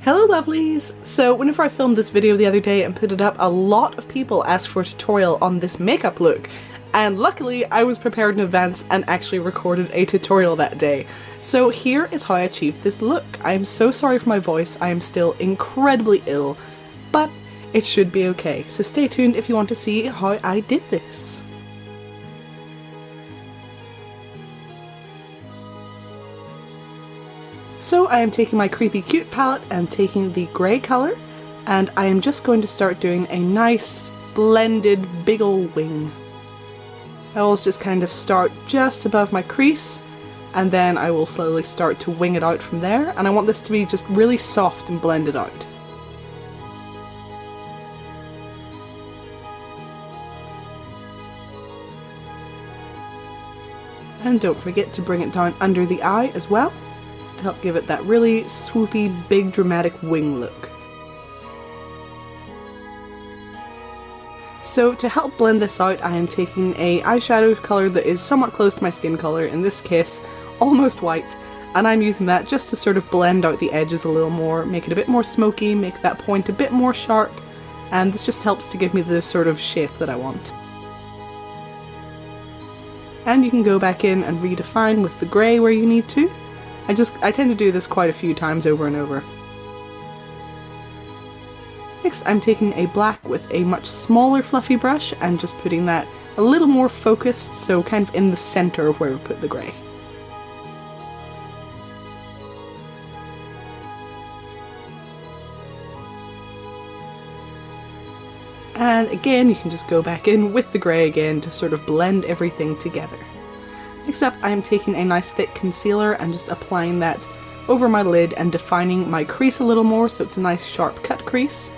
Hello lovelies! So whenever I filmed this video the other day and put it up, a lot of people asked for a tutorial on this makeup look, and luckily I was prepared in advance and actually recorded a tutorial that day. So here is how I achieved this look. I am so sorry for my voice, I am still incredibly ill, but it should be okay. So stay tuned if you want to see how I did this. So I am taking my Creepy Cute palette and taking the grey colour, and I am just going to start doing a nice blended big ol' wing. I will just kind of start just above my crease, and then I will slowly start to wing it out from there, and I want this to be just really soft and blended out. And don't forget to bring it down under the eye as well, to help give it that really swoopy, big, dramatic wing look. So to help blend this out, I am taking a eyeshadow colour that is somewhat close to my skin colour, in this case almost white, and I'm using that just to sort of blend out the edges a little more, make it a bit more smoky, make that point a bit more sharp, and this just helps to give me the sort of shape that I want. And you can go back in and redefine with the grey where you need to. I tend to do this quite a few times over and over. Next I'm taking a black with a much smaller fluffy brush and just putting that a little more focused, so kind of in the centre of where I've put the grey. And again you can just go back in with the grey again to sort of blend everything together. Next up, I am taking a nice thick concealer and just applying that over my lid and defining my crease a little more so it's a nice sharp cut crease.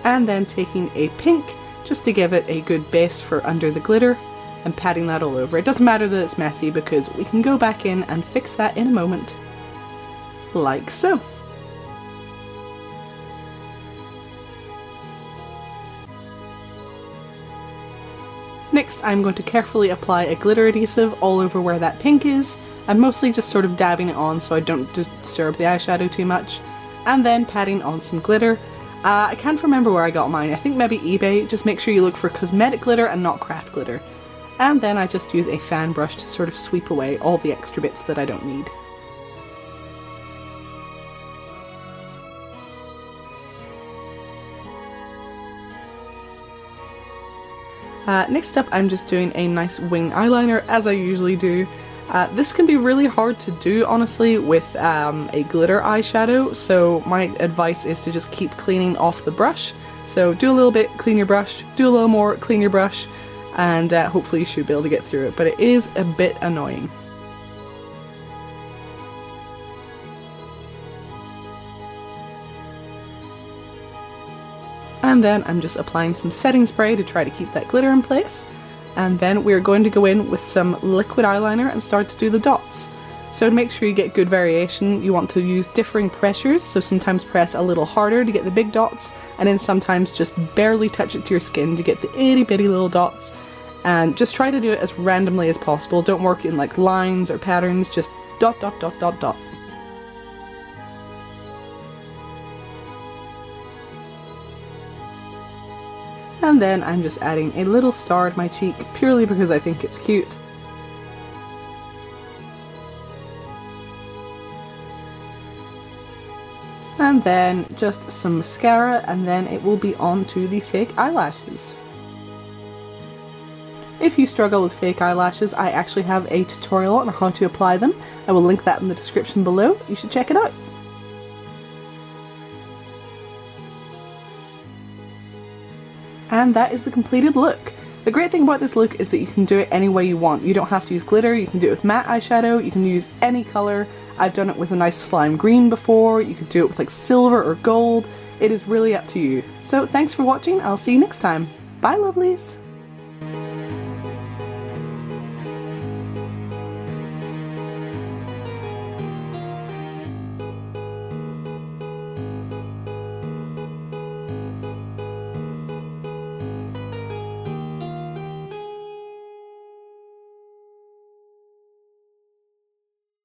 And then taking a pink just to give it a good base for under the glitter and patting that all over. It doesn't matter that it's messy because we can go back in and fix that in a moment. Like so. Next I'm going to carefully apply a glitter adhesive all over where that pink is. I'm mostly just sort of dabbing it on so I don't disturb the eyeshadow too much, and then patting on some glitter. I can't remember where I got mine, I think maybe eBay. Just make sure you look for cosmetic glitter and not craft glitter. And then I just use a fan brush to sort of sweep away all the extra bits that I don't need. Next up I'm just doing a nice wing eyeliner, as I usually do. This can be really hard to do honestly with a glitter eyeshadow, so my advice is to just keep cleaning off the brush. So do a little bit, clean your brush, do a little more, clean your brush, and hopefully you should be able to get through it, but it is a bit annoying. And then I'm just applying some setting spray to try to keep that glitter in place. And then we're going to go in with some liquid eyeliner and start to do the dots. So to make sure you get good variation, you want to use differing pressures, so sometimes press a little harder to get the big dots, and then sometimes just barely touch it to your skin to get the itty bitty little dots. And just try to do it as randomly as possible, don't work in like lines or patterns, just dot dot dot dot dot. And then I'm just adding a little star to my cheek, purely because I think it's cute. And then just some mascara, and then it will be on to the fake eyelashes. If you struggle with fake eyelashes, I actually have a tutorial on how to apply them. I will link that in the description below, you should check it out. And that is the completed look. The great thing about this look is that you can do it any way you want. You don't have to use glitter, you can do it with matte eyeshadow, you can use any colour. I've done it with a nice slime green before, you could do it with like silver or gold. It is really up to you. So thanks for watching, I'll see you next time. Bye lovelies!